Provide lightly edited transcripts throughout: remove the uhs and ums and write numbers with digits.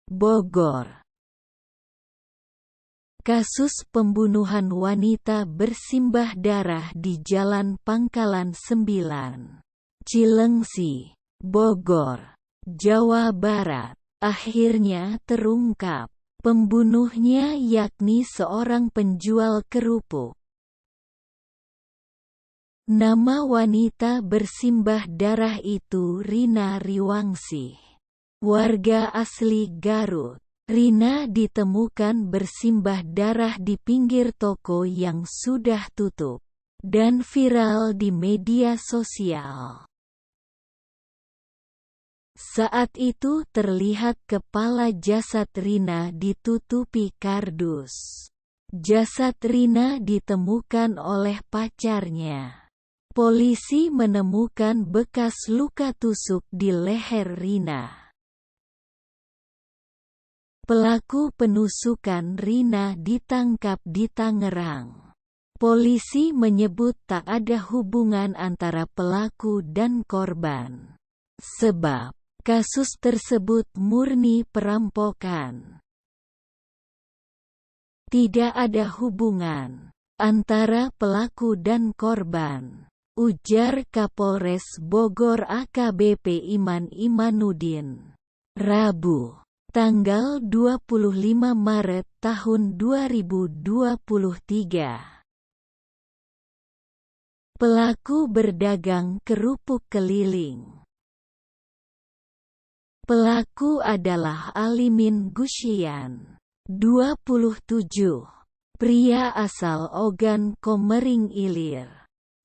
Bogor. Kasus pembunuhan wanita bersimbah darah di Jalan Pangkalan 9, Cilengsi, Bogor, Jawa Barat, akhirnya terungkap. Pembunuhnya yakni seorang penjual kerupuk. Nama wanita bersimbah darah itu Rina Riwangsih, warga asli Garut. Rina ditemukan bersimbah darah di pinggir toko yang sudah tutup, dan viral di media sosial. Saat itu terlihat kepala jasad Rina ditutupi kardus. Jasad Rina ditemukan oleh pacarnya. Polisi menemukan bekas luka tusuk di leher Rina. Pelaku penusukan Rina ditangkap di Tangerang. Polisi menyebut tak ada hubungan antara pelaku dan korban, sebab kasus tersebut murni perampokan. Tidak ada hubungan antara pelaku dan korban, ujar Kapolres Bogor AKBP Iman Imanuddin, Rabu, tanggal 25 Maret tahun 2023. Pelaku berdagang kerupuk keliling. Pelaku adalah Alimin Gusyian, 27, pria asal Ogan Komering Ilir,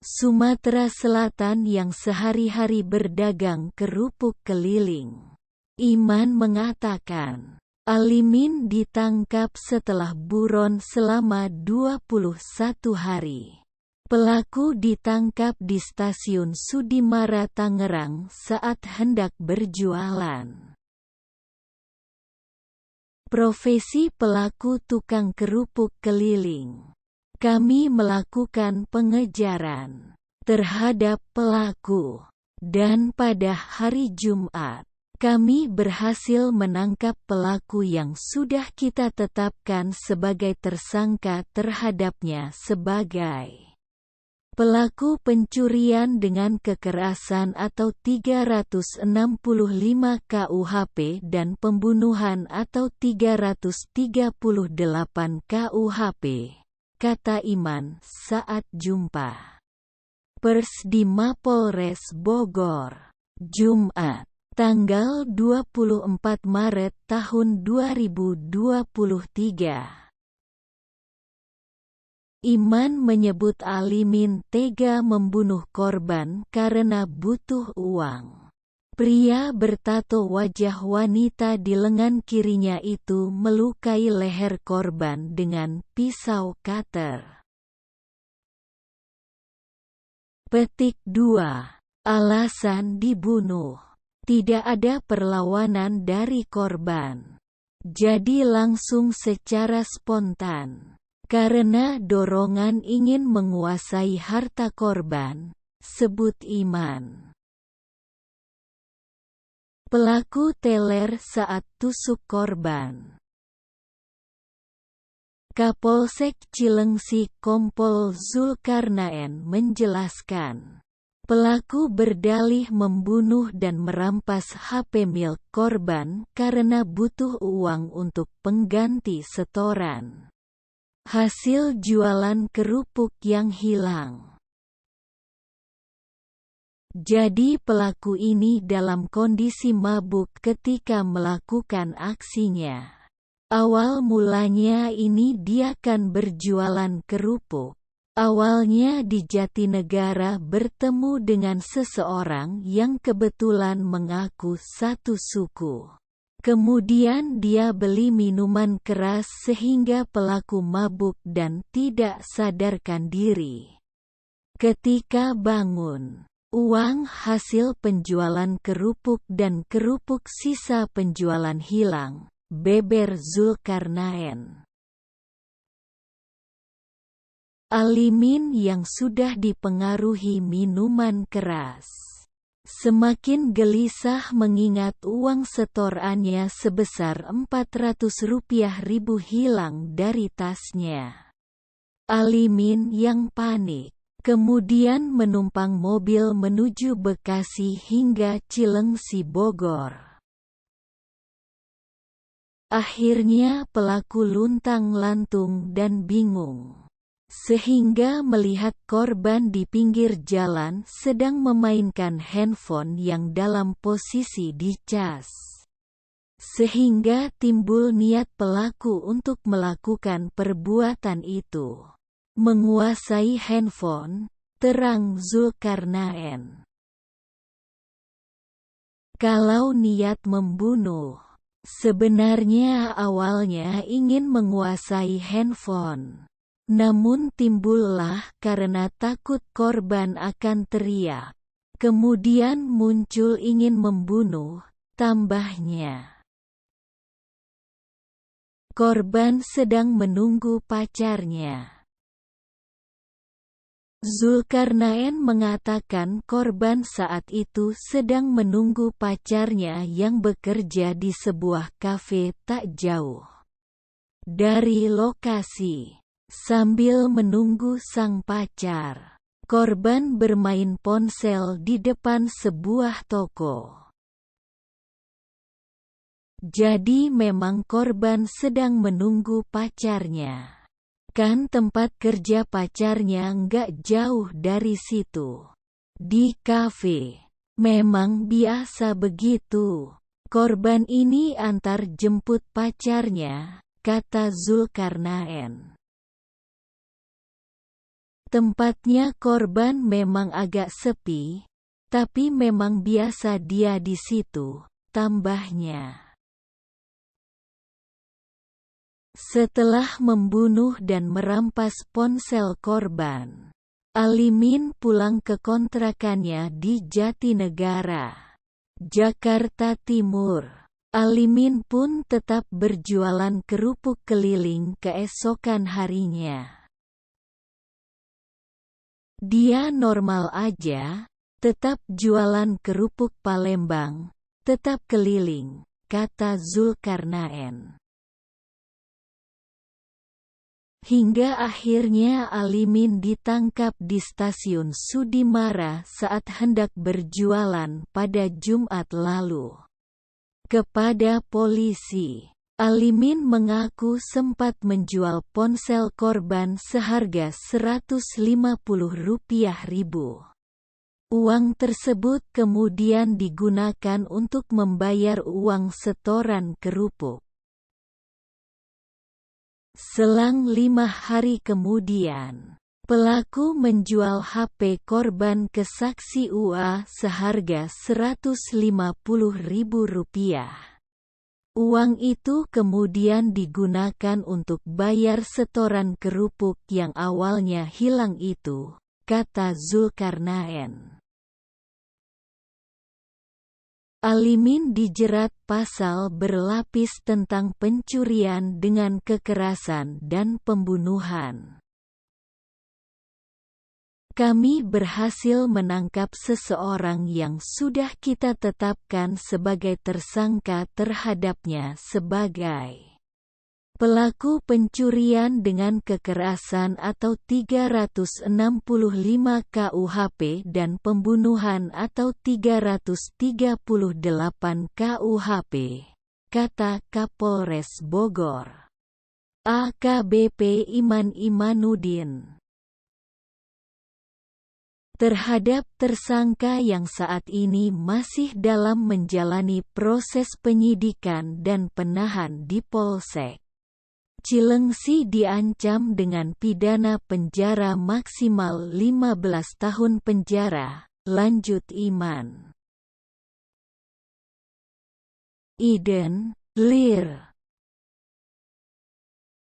Sumatera Selatan yang sehari-hari berdagang kerupuk keliling. Iman mengatakan, Alimin ditangkap setelah buron selama 21 hari. Pelaku ditangkap di stasiun Sudimara Tangerang saat hendak berjualan. Profesi pelaku tukang kerupuk keliling. Kami melakukan pengejaran terhadap pelaku, dan pada hari Jumat, kami berhasil menangkap pelaku yang sudah kita tetapkan sebagai tersangka terhadapnya sebagai pelaku pencurian dengan kekerasan atau 365 KUHP dan pembunuhan atau 338 KUHP, kata Iman saat jumpa pers di Mapolres Bogor, Jumat, tanggal 24 Maret tahun 2023. Iman menyebut Alimin tega membunuh korban karena butuh uang. Pria bertato wajah wanita di lengan kirinya itu melukai leher korban dengan pisau cutter. Petik 2. Alasan dibunuh. Tidak ada perlawanan dari korban. Jadi langsung secara spontan. Karena dorongan ingin menguasai harta korban, sebut Iman. Pelaku teler saat tusuk korban. Kapolsek Cilengsi Kompol Zulkarnaen menjelaskan, pelaku berdalih membunuh dan merampas HP milik korban karena butuh uang untuk pengganti setoran hasil jualan kerupuk yang hilang. Jadi pelaku ini dalam kondisi mabuk ketika melakukan aksinya. Awal mulanya ini dia kan berjualan kerupuk. Awalnya di Jatinegara bertemu dengan seseorang yang kebetulan mengaku satu suku. Kemudian dia beli minuman keras sehingga pelaku mabuk dan tidak sadarkan diri. Ketika bangun, uang hasil penjualan kerupuk dan kerupuk sisa penjualan hilang, beber Zulkarnaen. Alimin yang sudah dipengaruhi minuman keras Semakin gelisah mengingat uang setorannya sebesar Rp400.000 hilang dari tasnya. Alimin yang panik, kemudian menumpang mobil menuju Bekasi hingga Cilengsi, Bogor. Akhirnya pelaku luntang-lantung dan bingung, sehingga melihat korban di pinggir jalan sedang memainkan handphone yang dalam posisi dicas. Sehingga timbul niat pelaku untuk melakukan perbuatan itu. Menguasai handphone, terang Zulkarnaen. Kalau niat membunuh, sebenarnya awalnya ingin menguasai handphone. Namun timbullah karena takut korban akan teriak. Kemudian muncul ingin membunuh, tambahnya. Korban sedang menunggu pacarnya. Zulkarnaen mengatakan korban saat itu sedang menunggu pacarnya yang bekerja di sebuah kafe tak jauh dari lokasi. Sambil menunggu sang pacar, korban bermain ponsel di depan sebuah toko. Jadi memang korban sedang menunggu pacarnya. Kan tempat kerja pacarnya nggak jauh dari situ. Di kafe. Memang biasa begitu. Korban ini antar jemput pacarnya, kata Zulkarnaen. Tempatnya korban memang agak sepi, tapi memang biasa dia di situ, tambahnya. Setelah membunuh dan merampas ponsel korban, Alimin pulang ke kontrakannya di Jatinegara, Jakarta Timur. Alimin pun tetap berjualan kerupuk keliling keesokan harinya. Dia normal aja, tetap jualan kerupuk Palembang, tetap keliling, kata Zulkarnaen. Hingga akhirnya Alimin ditangkap di stasiun Sudimara saat hendak berjualan pada Jumat lalu. Kepada polisi, Alimin mengaku sempat menjual ponsel korban seharga Rp150.000. Uang tersebut kemudian digunakan untuk membayar uang setoran kerupuk. Selang 5 hari kemudian, pelaku menjual HP korban ke saksi UA seharga Rp150.000. Uang itu kemudian digunakan untuk bayar setoran kerupuk yang awalnya hilang itu, kata Zulkarnaen. Alimin dijerat pasal berlapis tentang pencurian dengan kekerasan dan pembunuhan. Kami berhasil menangkap seseorang yang sudah kita tetapkan sebagai tersangka terhadapnya sebagai pelaku pencurian dengan kekerasan atau 365 KUHP dan pembunuhan atau 338 KUHP, kata Kapolres Bogor, AKBP Iman Imanuddin. Terhadap tersangka yang saat ini masih dalam menjalani proses penyidikan dan penahan di Polsek Cilengsi diancam dengan pidana penjara maksimal 15 tahun penjara, lanjut Iman. Iden, Lir.